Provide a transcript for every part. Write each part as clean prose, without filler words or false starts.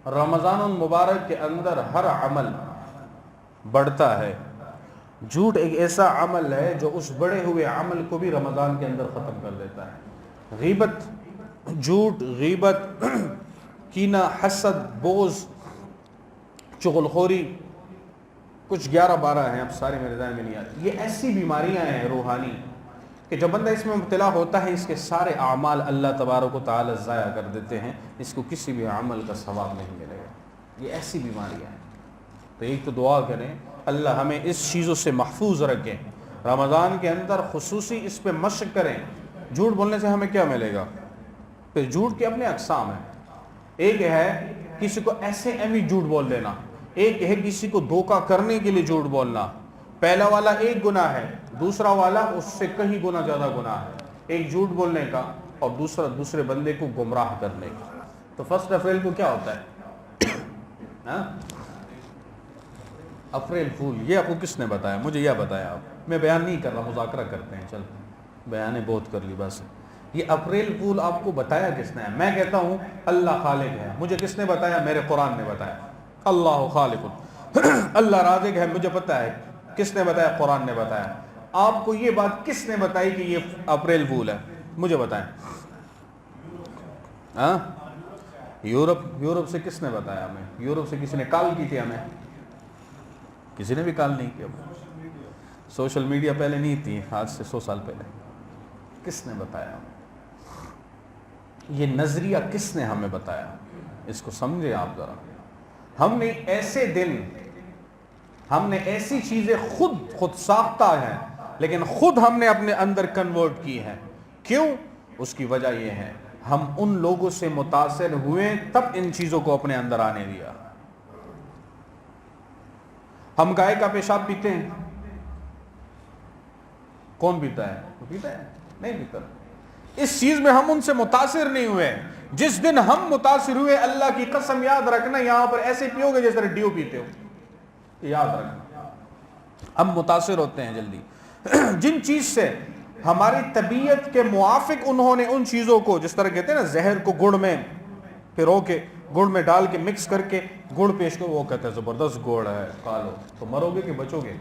رمضان المبارک کے اندر ہر عمل بڑھتا ہے، جھوٹ ایک ایسا عمل ہے جو اس بڑے ہوئے عمل کو بھی رمضان کے اندر ختم کر دیتا ہے۔ غیبت، جھوٹ، غیبت، کینہ، حسد، بغض، چغلخوری، کچھ 11-12 ہیں، اب سارے میرے ذہن میں نہیں آتے۔ یہ ایسی بیماریاں ہیں روحانی کہ جب بندہ اس میں مبتلا ہوتا ہے اس کے سارے اعمال اللہ تبارک و تعالی ضائع کر دیتے ہیں، اس کو کسی بھی عمل کا ثواب نہیں ملے گا۔ یہ ایسی بیماریاں ہیں۔ تو ایک تو دعا کریں اللہ ہمیں اس چیزوں سے محفوظ رکھیں، رمضان کے اندر خصوصی اس پہ مشق کریں۔ جھوٹ بولنے سے ہمیں کیا ملے گا؟ پھر جھوٹ کے اپنے اقسام ہیں۔ ایک ہے کسی کو ایسے امی جھوٹ بول دینا، ایک ہے کسی کو دھوکہ کرنے کے لیے جھوٹ بولنا۔ پہلا والا ایک گناہ ہے، دوسرا والا اس سے کہیں گنا زیادہ گناہ ہے، ایک جھوٹ بولنے کا اور دوسرے بندے کو گمراہ کرنے کا۔ تو فرسٹ اپریل کو کیا ہوتا ہے؟ اپریل فول، یہ آپ کو کس نے بتایا؟ مجھے یہ بتایا آپ، میں بیان نہیں کر رہا، مذاکرہ کرتے ہیں، چل بیان بہت کر لی بس۔ یہ اپریل فول آپ کو بتایا کس نے ہے؟ میں کہتا ہوں اللہ خالق ہے، مجھے کس نے بتایا؟ میرے قرآن نے بتایا۔ اللہ خالق، اللہ رازق ہے، مجھے پتہ ہے کس نے بتایا؟ قرآن نے بتایا۔ آپ کو یہ بات کس نے بتائی کہ یہ اپریل فول ہے؟ مجھے بتائیں۔ یورپ سے کس نے بتایا ہمیں؟ یورپ سے کسی نے کال کی تھی ہمیں؟ کسی نے بھی کال نہیں کیا۔ سوشل میڈیا پہلے نہیں تھی، آج سے 100 سال پہلے۔ کس نے بتایا ہمیں؟ یہ نظریہ کس نے ہمیں بتایا؟ اس کو سمجھے آپ ذرا۔ ہم نے ایسے دن، ہم نے ایسی چیزیں خود ساختہ ہیں، لیکن خود ہم نے اپنے اندر کنورٹ کی ہیں۔ کیوں؟ اس کی وجہ یہ ہے ہم ان لوگوں سے متاثر ہوئے تب ان چیزوں کو اپنے اندر آنے دیا۔ ہم گائے کا پیشاب پیتے ہیں، کون پیتا ہے؟ وہ پیتا ہے؟ نہیں پیتا۔ اس چیز میں ہم ان سے متاثر نہیں ہوئے۔ جس دن ہم متاثر ہوئے، اللہ کی قسم یاد رکھنا یہاں پر ایسے پیو گے جیسے ڈیو پیتے ہو، یاد رکھنا۔ ہم متاثر ہوتے ہیں جلدی جن چیز سے ہماری طبیعت کے موافق انہوں نے ان چیزوں کو، جس طرح کہتے ہیں نا زہر کو گڑ میں پھرو کے، گڑ میں ڈال کے مکس کر کے گڑ پیش کرو، وہ کہتے ہیں زبردست گڑ ہے، کھا لو، تو مرو گے کہ بچو گے؟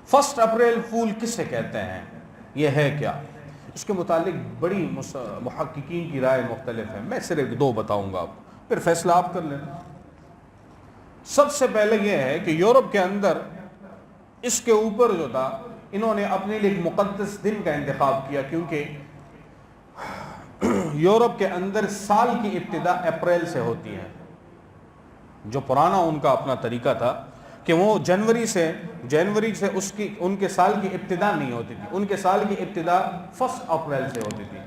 فرسٹ اپریل فول کسے کہتے ہیں؟ یہ ہے کیا؟ اس کے متعلق بڑی محققین کی رائے مختلف ہے، میں صرف 2 بتاؤں گا آپ، پھر فیصلہ آپ کر لینا۔ سب سے پہلے یہ ہے کہ یورپ کے اندر اس کے اوپر جو تھا، انہوں نے اپنے لیے ایک مقدس دن کا انتخاب کیا، کیونکہ یورپ کے اندر سال کی ابتدا اپریل سے ہوتی ہے۔ جو پرانا ان کا اپنا طریقہ تھا کہ وہ جنوری سے ان کے سال کی ابتدا نہیں ہوتی تھی، ان کے سال کی ابتدا 1 اپریل سے ہوتی تھی۔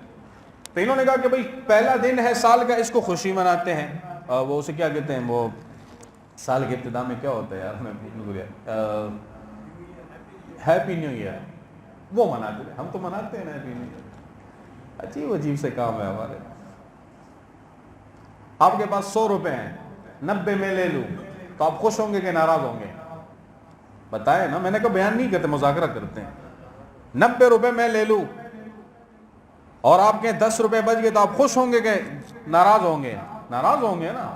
تو انہوں نے کہا کہ بھئی پہلا دن ہے سال کا، اس کو خوشی مناتے ہیں۔ وہ اسے کیا کہتے ہیں، وہ سال کی ابتدا میں کیا ہوتا ہے یار، میں بھول گیا، ہیپی نیو ایئر، وہ مناتے ہیں۔ ہم تو مناتے ہیں نا ہیپی نیو ایئر، عجیب سے کام ہے ہمارے۔ آپ کے پاس 100 روپے ہیں، 90 میں لے لوں تو آپ خوش ہوں گے کہ ناراض ہوں گے؟ بتائے نا، میں نے کہا بیان نہیں کرتے، مذاکرہ کرتے ہیں۔ 90 روپے میں لے لوں اور آپ کے 10 روپے بچ گئے تو آپ خوش ہوں گے کہ ناراض ہوں گے؟ ناراض ہوں گے نا۔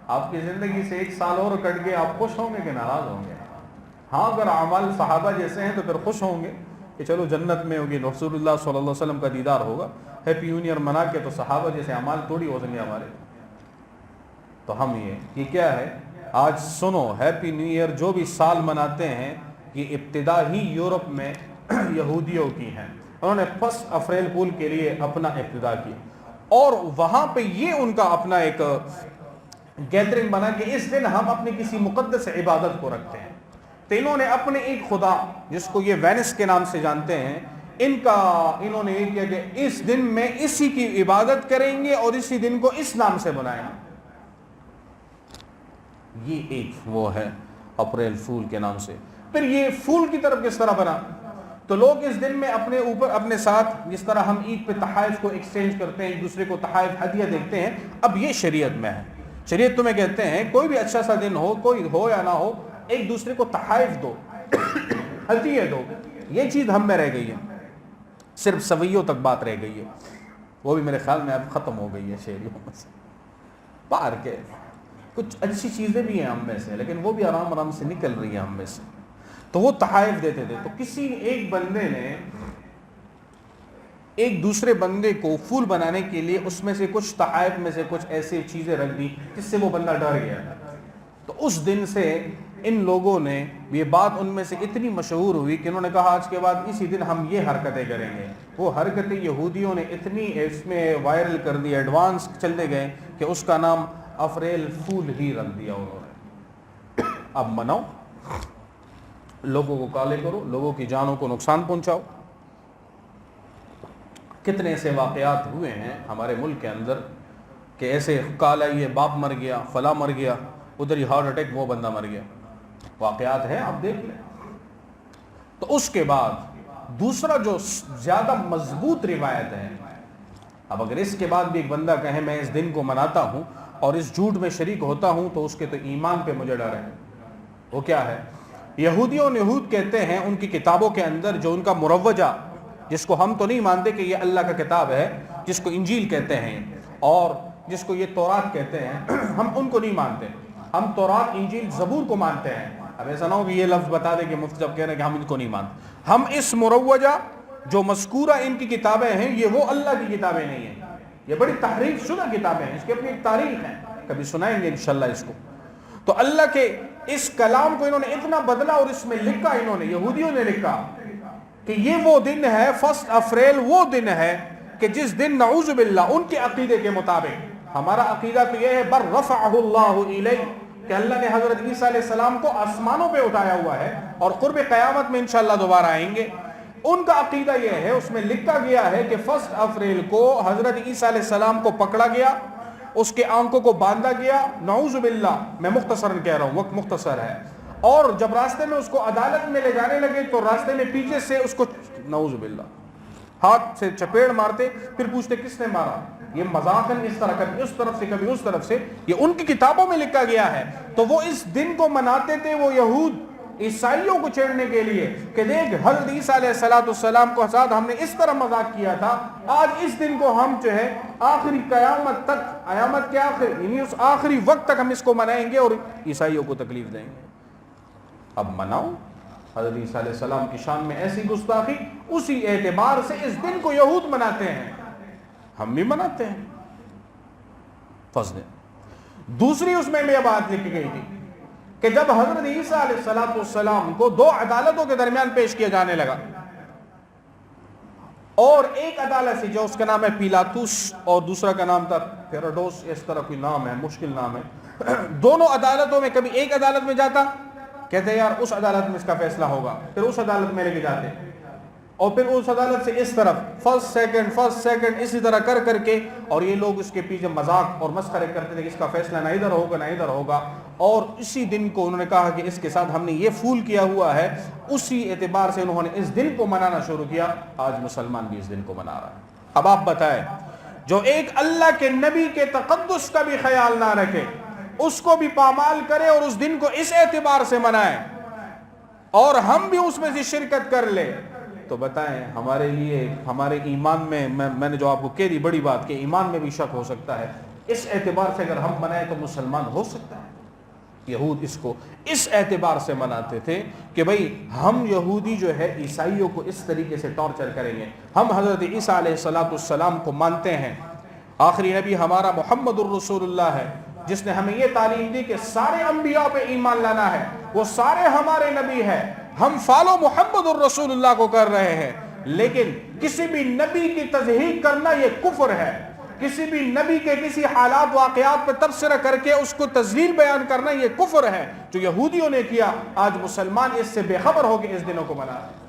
آپ کی زندگی سے 1 سال اور کٹ گئے، آپ خوش ہوں گے کہ ناراض ہوں گے؟ ہاں، اگر اعمال صحابہ جیسے ہیں تو پھر خوش ہوں گے کہ چلو جنت میں ہوگی، رسول اللہ صلی اللہ علیہ وسلم کا دیدار ہوگا، ہیپی نیو ایئر منا کے، تو صحابہ جیسے اعمال تھوڑی ہو سکیں ہمارے۔ تو ہم یہ کیا ہے، آج سنو، ہیپی نیو ایئر جو بھی سال مناتے ہیں، یہ ابتدا ہی یورپ میں یہودیوں کی ہیں۔ انہوں نے 1 اپریل فول کے لیے اپنا ابتدا کی، اور وہاں پہ یہ ان کا اپنا ایک گیدرنگ بنا کہ اس دن ہم اپنی کسی مقدس عبادت کو رکھتے ہیں۔ تو انہوں نے اپنے ایک خدا جس کو یہ وینس کے نام سے جانتے ہیں، انہوں نے یہ کیا کہ اس دن میں اسی کی عبادت کریں گے اور اسی دن کو اس نام سے بنائیں گے۔ یہ ایک وہ ہے اپریل فول کے نام سے۔ پھر یہ فول کی طرف کس طرح بنا؟ تو لوگ اس دن میں اپنے ساتھ، جس طرح ہم عید پہ تحائف کو ایکسچینج کرتے ہیں، ایک دوسرے کو تحائف ہدیہ دیتے ہیں، اب یہ شریعت میں ہے۔ شریعت تمہیں کہتے ہیں کوئی بھی اچھا سا دن ہو، کوئی ہو یا نہ ہو، ایک دوسرے کو تحائف دو، ہدیہ دو۔ یہ چیز ہم میں رہ گئی ہے، صرف سویوں تک بات رہ گئی ہے، وہ بھی میرے خیال میں اب ختم ہو گئی ہے شہریوں میں سے۔ پارک ہے، کچھ اچھی چیزیں بھی ہیں ہم میں سے، لیکن وہ بھی آرام آرام سے نکل رہی ہیں ہم میں سے، تو وہ تحائف دیتے تھے۔ تو کسی ایک بندے نے ایک دوسرے بندے کو پھول بنانے کے لیے اس میں سے کچھ تحائف میں سے کچھ ایسی چیزیں رکھ دی جس سے وہ بندہ ڈر گیا۔ تو اس دن سے ان لوگوں نے یہ بات ان میں سے اتنی مشہور ہوئی کہ انہوں نے کہا آج کے بعد اسی دن ہم یہ حرکتیں کریں گے۔ وہ حرکتیں یہودیوں نے اتنی اس میں وائرل کر دی، ایڈوانس چلتے گئے کہ اس کا نام افریل فول ہی رکھ دیا انہوں نے۔ اب مناؤ، لوگوں کو کالے کرو، لوگوں کی جانوں کو نقصان پہنچاؤ۔ کتنے ایسے واقعات ہوئے ہیں ہمارے ملک کے اندر کہ ایسے کالا یہ باپ مر گیا، فلاں مر گیا، ادھر ہی ہارٹ اٹیک وہ بندہ مر گیا، واقعات ہیں آپ دیکھ لیں۔ تو اس کے بعد دوسرا جو زیادہ مضبوط روایت ہے، اب اگر اس کے بعد بھی ایک بندہ کہے میں اس دن کو مناتا ہوں اور اس جھوٹ میں شریک ہوتا ہوں تو اس کے تو ایمان پہ مجھے ڈر ہے۔ وہ کیا ہے؟ یہود کہتے ہیں ان کی کتابوں کے اندر جو ان کا مروجہ، جس کو ہم تو نہیں مانتے کہ یہ اللہ کا کتاب ہے، جس کو انجیل کہتے ہیں اور جس کو یہ تورات کہتے ہیں، ہم ان کو نہیں مانتے، ہم تورات انجیل زبور کو مانتے ہیں۔ اب ایسا نہ ہو کہ یہ لفظ بتا دیں کہ مفتی صاحب کہہ رہے ہیں کہ ہم ان کو نہیں مانتے۔ ہم اس مروجہ جو مذکورہ ان کی کتابیں ہیں یہ وہ اللہ کی کتابیں نہیں ہیں، یہ بڑی تحریف شدہ کتابیں ہیں، اس کی اپنی ایک تاریخ ہے، کبھی سنائیں گے انشاءاللہ اس کو۔ تو اللہ کے اس کلام کو انہوں نے اتنا بدلا اور اس میں لکھا، انہوں نے یہودیوں نے لکھا کہ یہ وہ دن ہے، 1 اپریل وہ دن ہے کہ جس دن نعوذ باللہ ان کے عقیدے کے مطابق، ہمارا عقیدہ تو یہ ہے بر رفعہ اللہ الیہ، کہ اللہ نے حضرت عیسیٰ علیہ السلام کو آسمانوں پہ اٹھایا ہوا ہے اور قرب قیامت میں انشاءاللہ دوبارہ آئیں گے۔ ان کا عقیدہ یہ ہے، اس میں لکھا گیا ہے کہ 1 اپریل کو حضرت عیسیٰ علیہ السلام کو پکڑا گیا، اس کے آنکھوں کو باندھا گیا، نعوذ باللہ، میں مختصراً کہہ رہا ہوں، وقت مختصر ہے، اور جب راستے میں اس کو عدالت میں لے جانے لگے تو راستے میں پیچھے سے اس کو نعوذ باللہ ہاتھ سے چپیڑ مارتے، پھر پوچھتے کس نے مارا، یہ مذاقاً اس طرح، کبھی اس طرف سے کبھی اس طرف سے، یہ ان کی کتابوں میں لکھا گیا ہے۔ تو وہ اس دن کو مناتے تھے، وہ یہود عیسائیوں کو چھیڑنے کے لیے کہ دیکھ حضرت عیسیٰ علیہ السلام کو ساتھ ہم نے اس طرح مذاق کیا تھا، آج اس دن کو ہم جو ہے آخری قیامت تک، قیامت کے آخر یعنی اس آخری وقت تک ہم اس کو منائیں گے اور عیسائیوں کو تکلیف دیں گے۔ اب مناؤ، حضرت عیسیٰ علیہ السلام کی شان میں ایسی گستاخی، اسی اعتبار سے اس دن کو یہود مناتے ہیں، ہم بھی مناتے ہیں۔ فضل دوسری اس میں یہ بات لکھی گئی تھی کہ جب حضرت عیسیٰ علیہ السلام کو 2 عدالتوں کے درمیان پیش کیا جانے لگا، اور ایک عدالت سے جو اس کا نام ہے پیلاطس اور دوسرا کا نام تھا ہیروڈوس، اس طرح کوئی نام ہے، مشکل نام ہے، دونوں عدالتوں میں کبھی ایک عدالت میں جاتا، کہتے یار اس عدالت میں اس کا فیصلہ ہوگا، پھر اس عدالت میں لے کے جاتے، اور پھر اس عدالت سے اس طرف فرسٹ سیکنڈ اسی طرح کر کر کے، اور یہ لوگ اس کے پیچھے مذاق اور مسخرے کرتے تھے کہ اس کا فیصلہ نہ ادھر ہوگا نہ ادھر ہوگا، اور اسی دن کو انہوں نے کہا کہ اس کے ساتھ ہم نے یہ فول کیا ہوا ہے، اسی اعتبار سے انہوں نے اس دن کو منانا شروع کیا۔ آج مسلمان بھی اس دن کو منا رہا ہے۔ اب آپ بتائیں، جو ایک اللہ کے نبی کے تقدس کا بھی خیال نہ رکھے، اس کو بھی پامال کرے اور اس دن کو اس اعتبار سے منائے، اور ہم بھی اس میں سے شرکت کر لے، تو بتائیں ہمارے لیے، ہمارے ایمان میں نے جو آپ کو کہہ دی بڑی بات کہ ایمان میں بھی شک ہو سکتا ہے، اس اعتبار سے اگر ہم منائیں تو مسلمان ہو سکتا ہے۔ یہود اس کو اس اعتبار سے مناتے تھے کہ بھئی ہم یہودی جو ہے عیسائیوں کو اس طریقے سے ٹارچر کریں گے، ہم حضرت عیسیٰ علیہ السلام کو مانتے ہیں، آخری نبی ہمارا محمد الرسول اللہ ہے، جس نے ہمیں یہ تعلیم دی کہ سارے انبیاء پہ ایمان لانا ہے، وہ سارے ہمارے نبی ہیں، ہم فالو محمد الرسول اللہ کو کر رہے ہیں، لیکن کسی بھی نبی کی تضحیق کرنا یہ کفر ہے، کسی بھی نبی کے کسی حالات واقعات پہ تبصرہ کر کے اس کو تذلیل بیان کرنا یہ کفر ہے جو یہودیوں نے کیا۔ آج مسلمان اس سے بے خبر ہو کے اس دنوں کو منا رہے ہیں۔